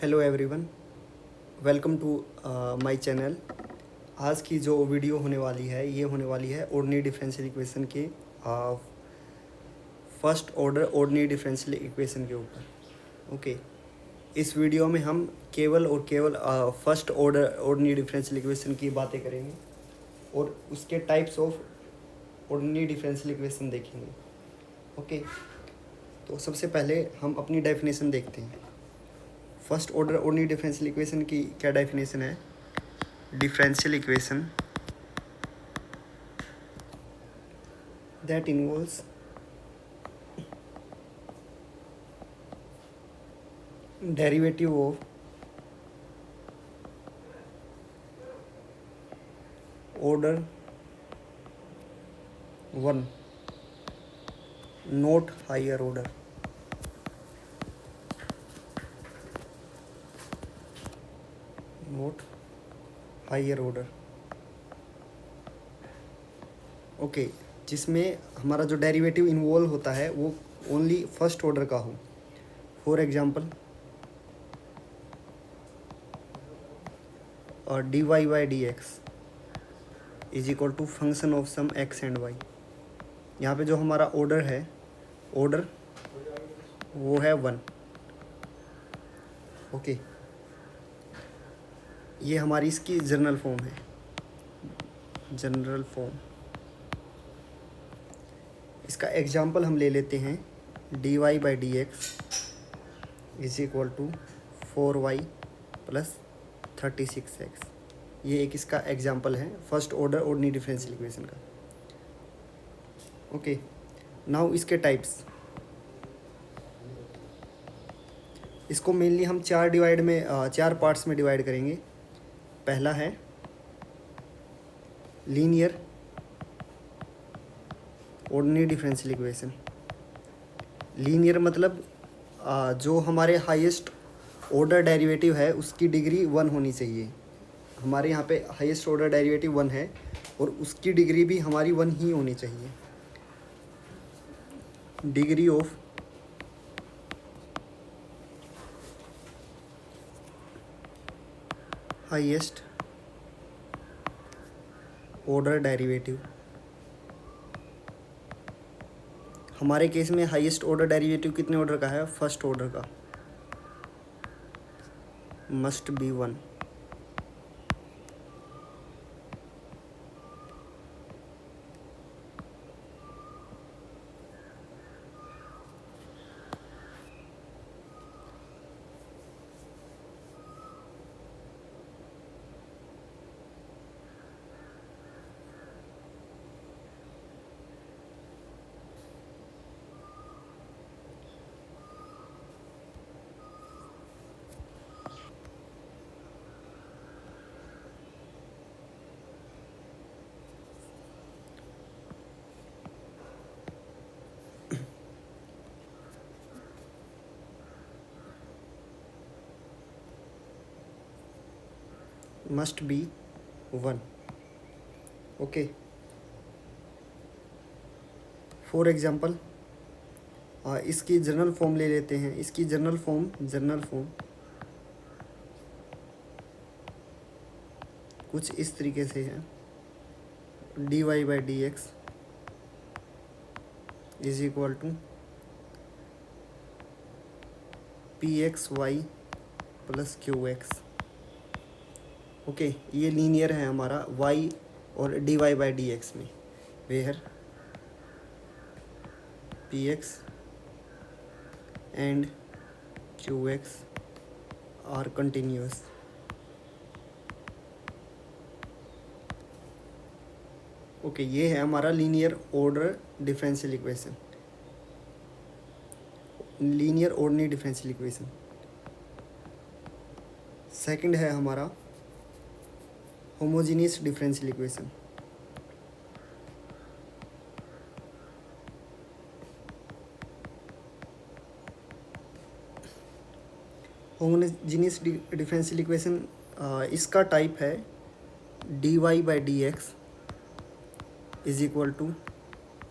Hello everyone, welcome to my channel. आज की जो वीडियो होने वाली है ये होने वाली है ऑर्डिनरी डिफरेंशियल इक्वेशन के first order ordinary differential equation के ऊपर। ओके, इस वीडियो में हम केवल और केवल first order ordinary differential equation की बातें करेंगे और उसके types of ordinary differential equation देखेंगे। ओके, तो सबसे पहले हम अपनी डेफिनेशन देखते हैं। First order ordinary differential equation की क्या डेफिनेशन है? Differential equation that involves derivative of order 1 not higher order. Not higher order. Okay, जिसमें हमारा जो डेरिवेटिव इन्वॉल्व होता है वो ओनली फर्स्ट ऑर्डर का हो। फॉर एग्जांपल और dy by d x is equal to function of some x and y। यहाँ पे जो हमारा ऑर्डर है, ऑर्डर वो है 1। ओके, ये हमारी इसकी जनरल फॉर्म है। जनरल फॉर्म, इसका एग्जांपल हम ले लेते हैं। dy by d x is equal to 4y plus 36x। ये एक इसका एग्जांपल है first order ordinary differential equation का। ओके, नाउ इसके टाइप्स। इसको मेनली हम चार पार्ट्स में डिवाइड करेंगे। पहला है linear ordinary differential equation. Linear मतलब जो हमारे हाईएस्ट ऑर्डर डेरिवेटिव है उसकी डिग्री 1 होनी चाहिए। हमारे यहाँ पे हाईएस्ट ऑर्डर डेरिवेटिव 1 है और उसकी डिग्री भी हमारी 1 ही होनी चाहिए। Degree of highest order derivative. हमारे केस में हाईएस्ट ऑर्डर डेरिवेटिव कितने ऑर्डर का है? फर्स्ट ऑर्डर का। Must be 1। Must be 1। Okay, for example इसकी जनरल फॉर्म ले लेते हैं। इसकी जनरल फॉर्म कुछ इस तरीके से है। dy by d x is equal to p x y plus q x. Okay, ये लीनियर है हमारा y और dy बाई डी एक्स में, where p x and q x are continuous. Okay, ये है हमारा linear order differential equation, linear ordinary differential equation. Second है हमारा homogeneous differential equation. Homogeneous differential equation इसका टाइप है dy by d x is equal to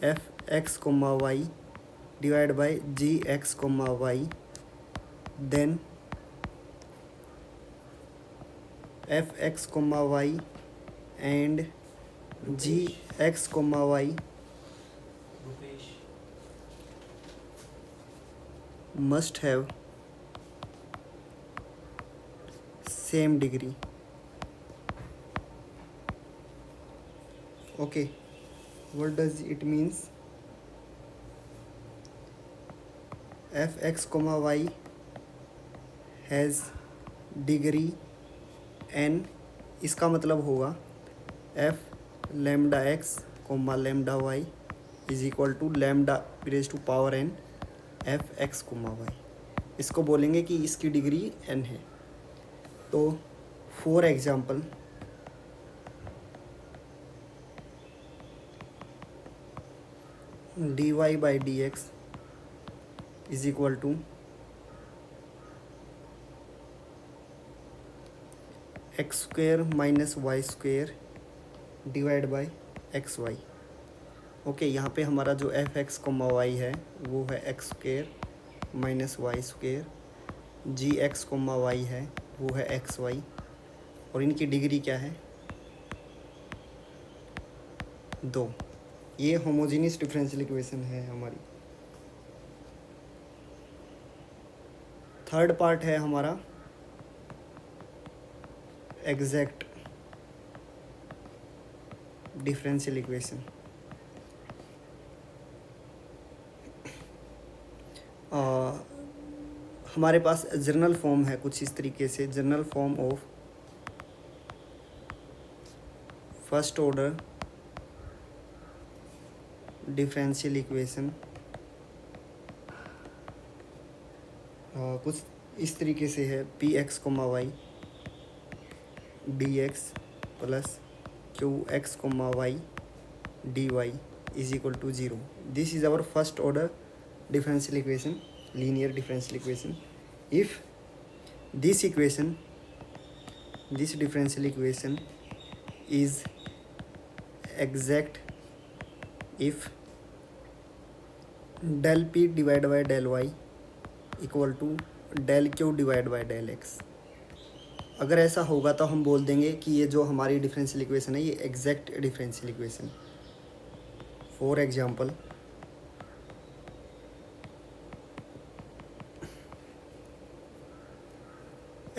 f x comma Y divide by g x comma y then f x comma y and g x comma y must have same degree. Okay, what does it means? fx comma y has degree n, इसका मतलब होगा f lambda x comma lambda y is equal to lambda raise to power n f x comma y. इसको बोलेंगे कि इसकी degree n है. तो for example d y by d x is equal to x square minus y square divide by x y. Okay, यहाँ पे हमारा जो एफ एक्स कोमा वाई है वो है x square minus y square. G x comma y है वो है एक्स वाई. और इनकी डिग्री क्या है? 2. ये होमोजीनियस डिफरेंशियल इक्वेशन है हमारी. थर्ड पार्ट है हमारा एग्जैक्ट डिफरेंशियल इक्वेशन. हमारे पास जनरल फॉर्म है कुछ इस तरीके से. General form of first order differential equation कुछ इस तरीके से है. P x comma y d x plus q x comma y d y is equal to 0. This is our first order differential equation, linear differential equation. If this differential equation is exact if del p divided by del y equal to del q divided by del x. अगर ऐसा होगा तो हम बोल देंगे कि ये जो हमारी डिफरेंशियल इक्वेशन है ये exact differential equation. For example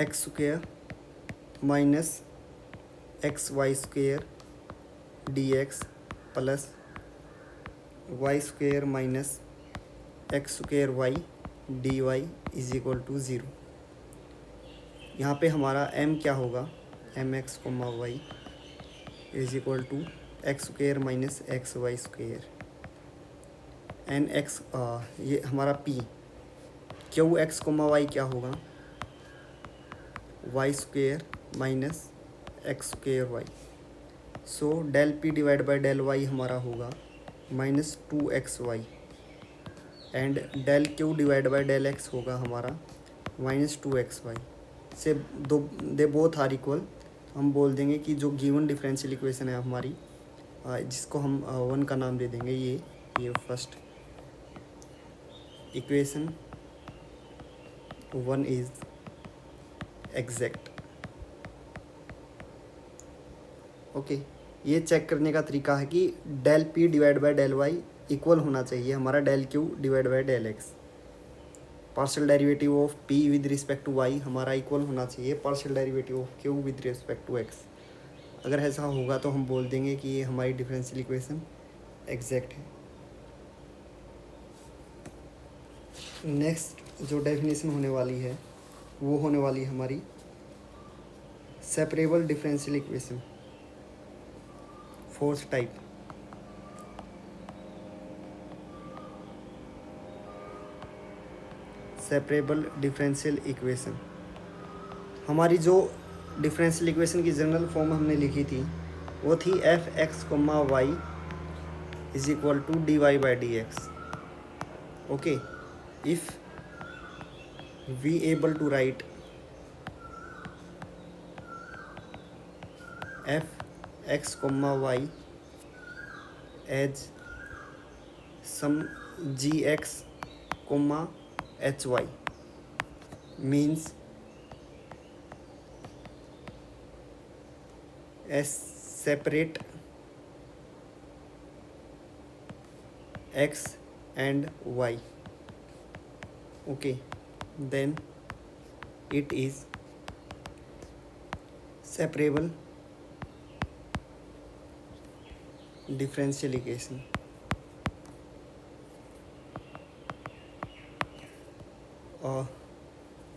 x square minus x y square d x plus y square minus x square y d y is equal to 0. यहाँ पे हमारा m क्या होगा? M x comma y is equal to x square minus x y square n x. ये हमारा p. Q x comma y क्या होगा? Y square minus x square y. So del p divide by del y हमारा होगा minus 2xy and del q divide by del x होगा हमारा minus 2xy. से they both are equal. हम बोल देंगे कि जो गिवन डिफरेंशियल इक्वेशन है हमारी जिसको हम 1 का नाम दे देंगे ये first equation 1 is exact. Okay, ये चेक करने का तरीका है कि del p divide by del y equal होना चाहिए हमारा del q divide by del x. Partial derivative of p with respect to y हमारा इक्वल होना चाहिए partial derivative of q with respect to x. अगर ऐसा होगा तो हम बोल देंगे कि ये हमारी डिफरेंशियल इक्वेशन एग्जैक्ट है. नेक्स्ट जो डेफिनेशन होने वाली है वो होने वाली है हमारी separable differential equation fourth type. Separable differential equation हमारी जो डिफरेंशियल इक्वेशन की जनरल फॉर्म हमने लिखी थी वो थी f x comma y is equal to d y by d x. Okay, if we able to write f x comma y as some gx comma hy means as separate x and y. Okay, then it is separable differential equation.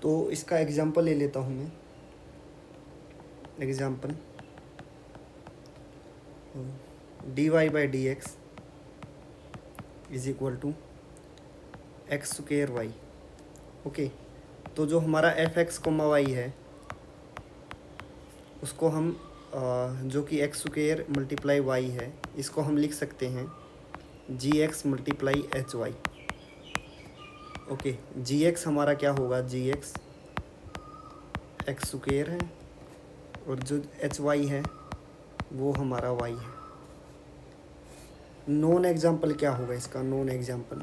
तो इसका example ले लेता हूँ मैं. Example dy by dx is equal to x square y. Okay, तो जो हमारा F x comma y है उसको हम जो कि एक्स स्क्वेयर मल्टीप्लाई वाई है, इसको हम लिख सकते हैं g x multiply h y. Okay, g x हमारा क्या होगा, जी एक्स एक्स स्क्वेयर है और जो एच वाई है वो हमारा वाई है. नॉन एग्जाम्पल क्या होगा इसका, non example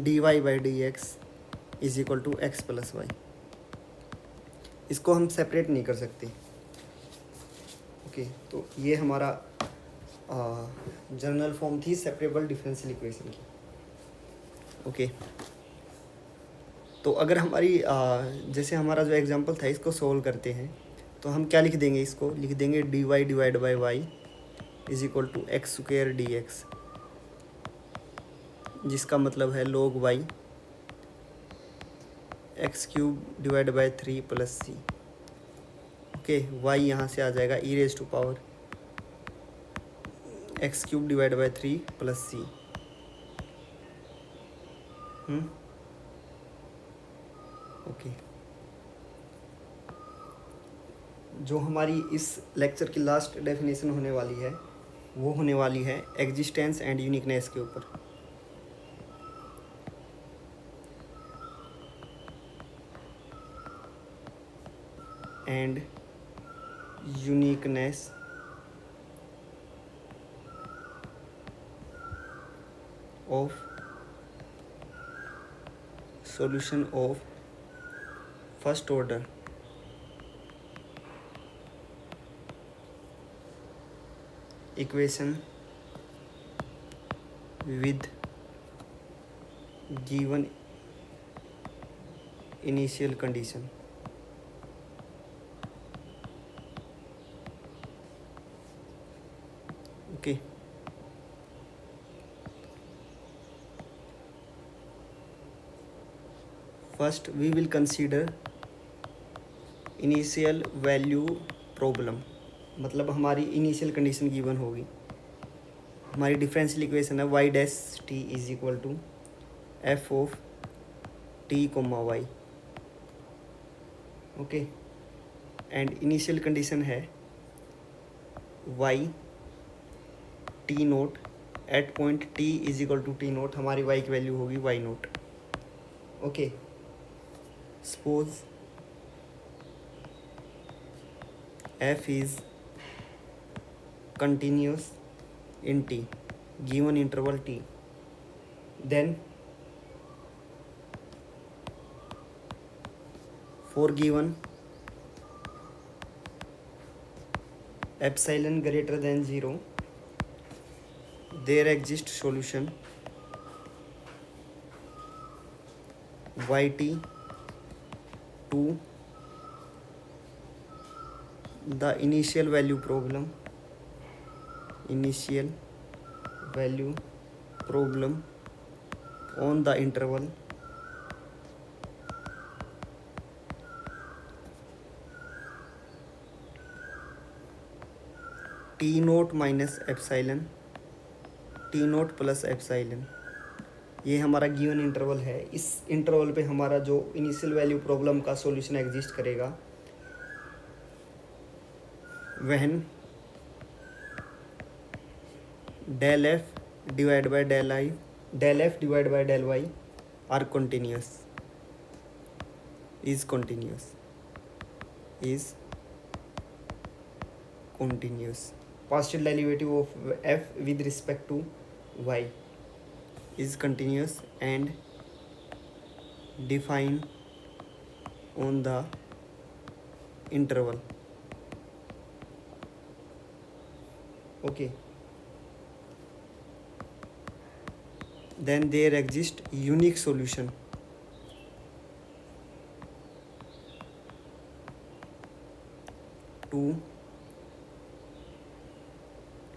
d y by d x is equal to x plus y. इसको हम सेपरेट नहीं कर सकते. ओके, तो ये हमारा जनरल फॉर्म थी सेपरेबल डिफरेंशियल इक्वेशन की. ओके, तो अगर हमारी जैसे हमारा जो एग्जांपल था इसको सोल्व करते हैं तो हम क्या लिख देंगे, इसको लिख देंगे d y divide by y is equal to x square d x, जिसका मतलब है log y x cube divide by 3 plus c. Okay, y यहाँ से आ जाएगा e raise to power x cube divide by 3 plus c. Okay, जो हमारी इस लेक्चर की लास्ट डेफिनेशन होने वाली है वो होने वाली है एग्जिस्टेंस एंड यूनिकनेस के ऊपर. And uniqueness of solution of first order equation with given initial condition. Okay, first we will consider initial value problem. मतलब हमारी इनिशियल कंडीशन गिवन होगी. हमारी डिफरेंशियल इक्वेशन है y dash t is equal to f of t comma y. Okay, and initial condition है y t naught at point t is equal to t naught. हमारी y की value होगी y naught. Okay, suppose f is continuous in t given interval t, then for given epsilon greater than 0 there exists solution yt to the initial value problem on the interval t note minus epsilon T naught plus epsilon. ये हमारा given interval है. इस interval पे हमारा जो initial value problem का solution exist करेगा when del f divide by del I del f divide by del y are continuous is continuous. Partial derivative of f with respect to y is continuous and defined on the interval. Okay, then there exists unique solution to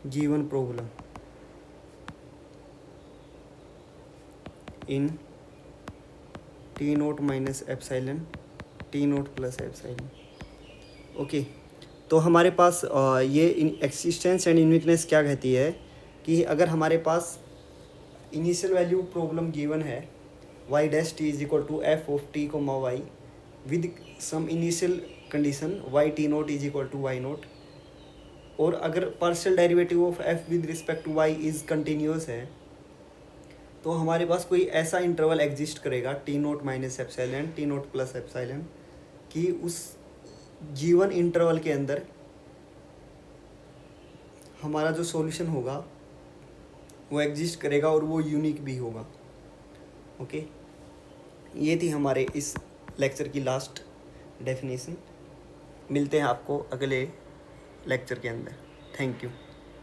given problem in T naught minus epsilon T naught plus epsilon. Okay, तो हमारे पास ये existence and uniqueness क्या कहती है कि अगर हमारे पास इनिशियल वैल्यू प्रॉब्लम गिवन है y dash t is equal to f of t comma y with some initial condition y t naught is equal to y naught, और अगर partial derivative of f with respect to y is continuous है, तो हमारे पास कोई ऐसा interval exist करेगा t naught minus epsilon t naught plus epsilon कि उस गिवन इंटरवल के अंदर हमारा जो सॉल्यूशन होगा वो एग्जिस्ट करेगा और वो यूनिक भी होगा. ओके, ये थी हमारे इस लेक्चर की लास्ट डेफिनेशन. मिलते हैं आपको अगले लेक्चर के अंदर. Thank you.